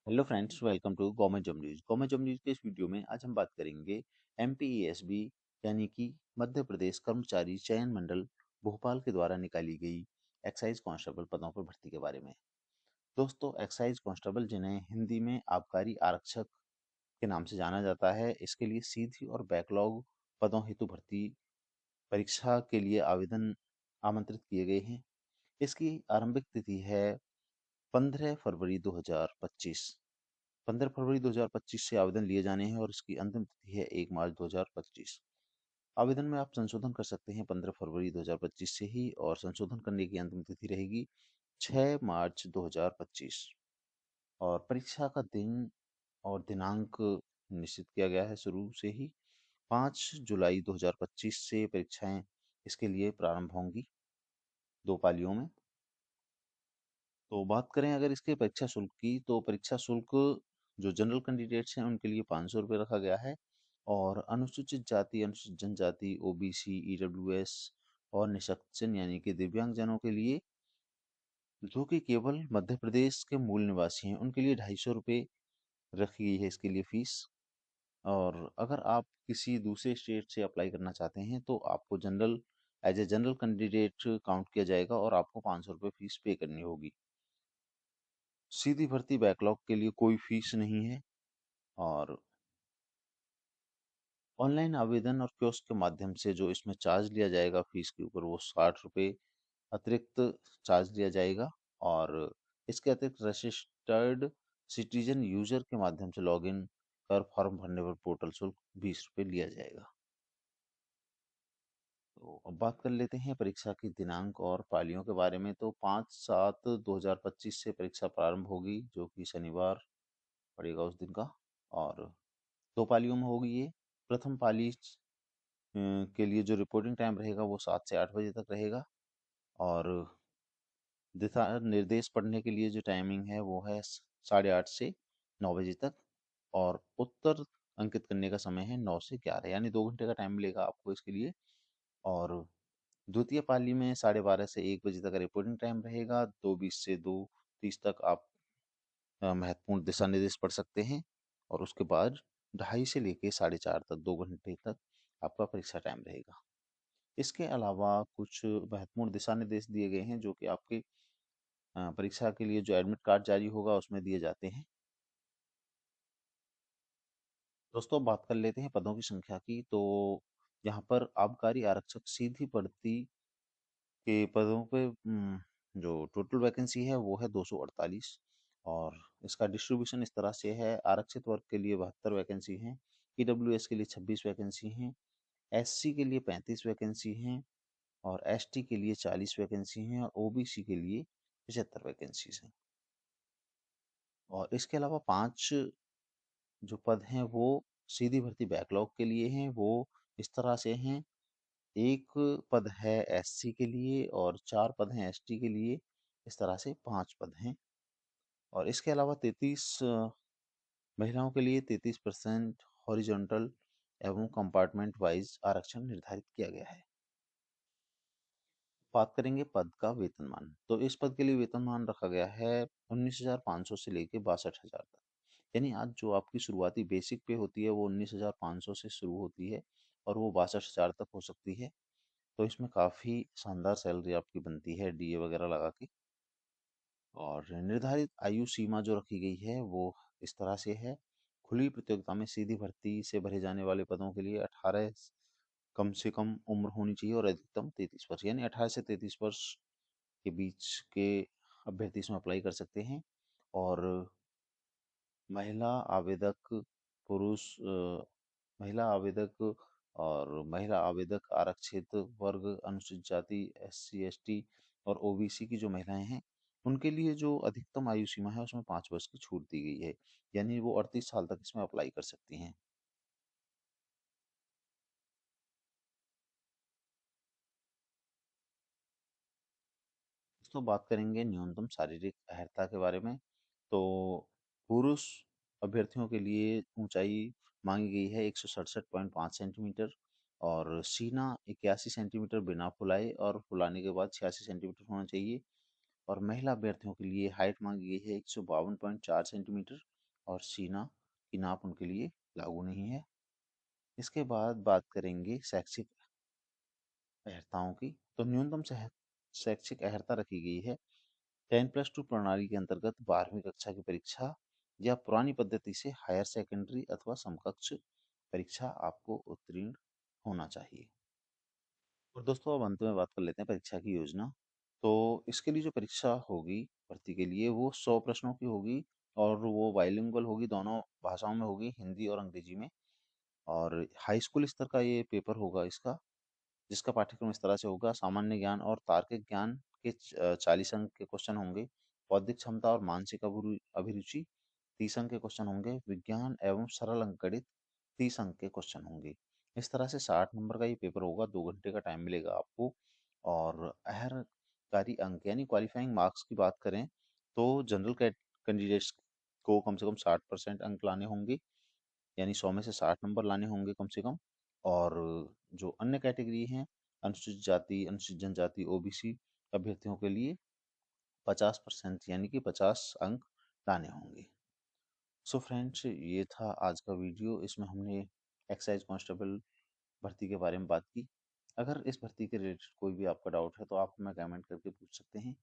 Hello friends, welcome to government job news. Government job news के इस video में आज हम बात करेंगे एमपीईएसबी यानी कि मध्य प्रदेश कर्मचारी चयन मंडल भोपाल के द्वारा निकाली गई एक्साइज कांस्टेबल पदों पर भर्ती के बारे में। दोस्तों, एक्साइज कांस्टेबल जिन्हें हिंदी में आबकारी आरक्षक के नाम से जाना जाता है, इसके लिए सीधी और बैकलॉग पदों हेतु भर्ती परीक्षा के लिए आवेदन आमंत्रित किए गए हैं। इसकी आरंभिक तिथि है 15 फरवरी 2025। 15 फरवरी 2025 से आवेदन लिए जाने हैं और इसकी अंतिम तिथि है 1 मार्च 2025। आवेदन में आप संशोधन कर सकते हैं 15 फरवरी 2025 से ही, और संशोधन करने की अंतिम तिथि रहेगी 6 मार्च 2025। और परीक्षा का दिन और दिनांक निश्चित किया गया है शुरू से ही। 5 जुलाई 2025 से परीक्षाएं इसके लिए प्रारंभ होंगी 2 पालियों में। तो बात करें अगर इसके परीक्षा शुल्क की, तो परीक्षा शुल्क जो जनरल कैंडिडेट्स हैं उनके लिए 500 रुपये रखा गया है, और अनुसूचित जाति, अनुसूचित जनजाति, ओबीसी, ईडब्ल्यूएस और निःसक्षण यानी कि दिव्यांग जनों के लिए, जो कि केवल मध्य प्रदेश के मूल निवासी हैं, उनके लिए 250 रुपये रखी गई है इसके लिए फीस। और अगर आप किसी दूसरे स्टेट से अप्लाई करना चाहते हैं तो आपको general as a general candidate count किया जाएगा और आपको 500 रुपये फीस पे करनी होगी। सीधी भर्ती बैकलॉग के लिए कोई फीस नहीं है, और ऑनलाइन आवेदन और कियोस्क के माध्यम से जो इसमें चार्ज लिया जाएगा फीस के ऊपर, वो 60 रुपये अतिरिक्त चार्ज लिया जाएगा। और इसके अतिरिक्त रजिस्टर्ड सिटीजन यूजर के माध्यम से लॉगिन कर फॉर्म भरने पर पोर्टल शुल्क 20 रुपये लिया जाएगा। तो अब बात कर लेते हैं परीक्षा की दिनांक और पालियों के बारे में। तो 5/7/2025 से परीक्षा प्रारंभ होगी, जो कि शनिवार पड़ेगा उस दिन का। और 2 पालियों में होगी ये। प्रथम पाली के लिए जो रिपोर्टिंग टाइम रहेगा वो 7 से 8 बजे तक रहेगा, और दिशा निर्देश पढ़ने के लिए जो टाइमिंग है वो है 8:30 से 9 बजे तक, और उत्तर अंकित करने का समय है 9 से 11, यानी 2 घंटे का टाइम मिलेगा आपको इसके लिए। और द्वितीय पाली में 12:30 से 1 बजे तक रिपोर्टिंग टाइम रहेगा। 2:20 से 2:30 तक आप महत्वपूर्ण दिशा निर्देश पढ़ सकते हैं, और उसके बाद 2:30 से लेके 4:30 तक 2 घंटे तक आपका परीक्षा टाइम रहेगा। इसके अलावा कुछ महत्वपूर्ण दिशा निर्देश दिए गए हैं जो कि आपके परीक्षा के लिए जो एडमिट कार्ड जारी होगा उसमें दिए जाते हैं। दोस्तों, बात कर लेते हैं पदों की संख्या की। तो यहाँ पर आबकारी आरक्षक सीधी भर्ती के पदों पे जो टोटल वैकेंसी है वो है 248, और इसका डिस्ट्रीब्यूशन इस तरह से है। आरक्षित वर्ग के लिए 72 वैकेंसी हैं, ईडब्ल्यूएस के लिए 26 वैकेंसी हैं, एससी के लिए 35 वैकेंसी हैं, और एसटी के लिए 40 वैकेंसी हैं, और ओबीसी के लिए 75 वैकेंसीज हैं। और इसके अलावा 5 जो पद हैं वो सीधी भर्ती बैकलॉग के लिए हैं। वो इस तरह से हैं: एक पद है एससी के लिए, और 4 पद हैं एसटी के लिए। इस तरह से 5 पद हैं। और इसके अलावा 33 महिलाओं के लिए 33% हॉरिजॉन्टल एवं कंपार्टमेंट वाइज आरक्षण निर्धारित किया गया है। बात करेंगे पद का वेतनमान। तो इस पद के लिए वेतनमान रखा गया है 19,500 से लेके 62,000 तक। यानी आज जो आपकी शुरुआती बेसिक पे होती है वो 19,500 से शुरू होती है, और वो 62,000 तक हो सकती है। तो इसमें काफ़ी शानदार सैलरी आपकी बनती है डीए वगैरह लगा के। और निर्धारित आयु सीमा जो रखी गई है वो इस तरह से है: खुली प्रतियोगिता में सीधी भर्ती से भरे जाने वाले पदों के लिए 18 कम से कम उम्र होनी चाहिए, और अधिकतम 33 वर्ष, यानी 18 से 33 वर्ष के बीच के अभ्यर्थी इसमें अप्लाई कर सकते हैं। और महिला आवेदक, पुरुष महिला आवेदक और महिला आवेदक, आरक्षित वर्ग, अनुसूचित जाति, एससी एसटी और ओबीसी की जो महिलाएं हैं, उनके लिए जो अधिकतम आयु सीमा है उसमें 5 वर्ष की छूट दी गई है, यानी वो 38 साल तक इसमें अप्लाई कर सकती हैं। तो बात करेंगे न्यूनतम शारीरिक अर्हता के बारे में। तो पुरुष अभ्यर्थियों के लिए ऊंचाई मांगी गई है 167.5 सेंटीमीटर, और सीना 81 सेंटीमीटर बिना फुलाए, और फुलाने के बाद 86 सेंटीमीटर होना चाहिए। और महिला अभ्यर्थियों के लिए हाइट मांगी गई है 152.4 सेंटीमीटर, और सीना की नाप उनके लिए लागू नहीं है। इसके बाद बात करेंगे शैक्षिक अहर्ताओं की। तो न्यूनतम शैक्षिक अहर्ता रखी गई है 10+2 प्रणाली के अंतर्गत 12वीं कक्षा की परीक्षा या पुरानी पद्धति से हायर सेकेंडरी अथवा समकक्ष परीक्षा आपको उत्तीर्ण होना चाहिए। और दोस्तों अब अंत में बात कर लेते हैं परीक्षा की योजना। तो इसके लिए जो परीक्षा होगी भर्ती के लिए वो 100 प्रश्नों की होगी और वो बाइलिंगुअल होगी, दोनों भाषाओं में होगी, हिंदी और अंग्रेजी में। और हाई स्कूल स्तर का ये पेपर होगा इसका, जिसका पाठ्यक्रम इस तरह से होगा। सामान्य ज्ञान और तार्किक ज्ञान के 40 अंक के क्वेश्चन होंगे। बौद्धिक क्षमता और मानसिक अभिरुचि 30 अंक के क्वेश्चन होंगे। विज्ञान एवं सरल अंकगणित 30 अंक के क्वेश्चन होंगे। इस तरह से 60 नंबर का ये पेपर होगा, 2 घंटे का टाइम मिलेगा आपको। और अहरकारी अंक यानी क्वालिफाइंग मार्क्स की बात करें तो जनरल कैंडिडेट्स को कम से कम 60% अंक लाने होंगे, यानी 100 में से 60 नंबर लाने होंगे कम से कम। और जो अन्य कैटेगरी हैं, अनुसूचित जाति, अनुसूचित जनजाति, ओबीसी अभ्यर्थियों के लिए 50% यानी कि 50 अंक लाने होंगे। सो फ्रेंड्स, ये था आज का वीडियो। इसमें हमने एक्साइज कांस्टेबल भर्ती के बारे में बात की। अगर इस भर्ती के रिलेटेड कोई भी आपका डाउट है तो आप हमें कमेंट करके पूछ सकते हैं।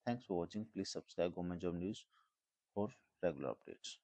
Thanks for watching. Please subscribe government job news for regular updates.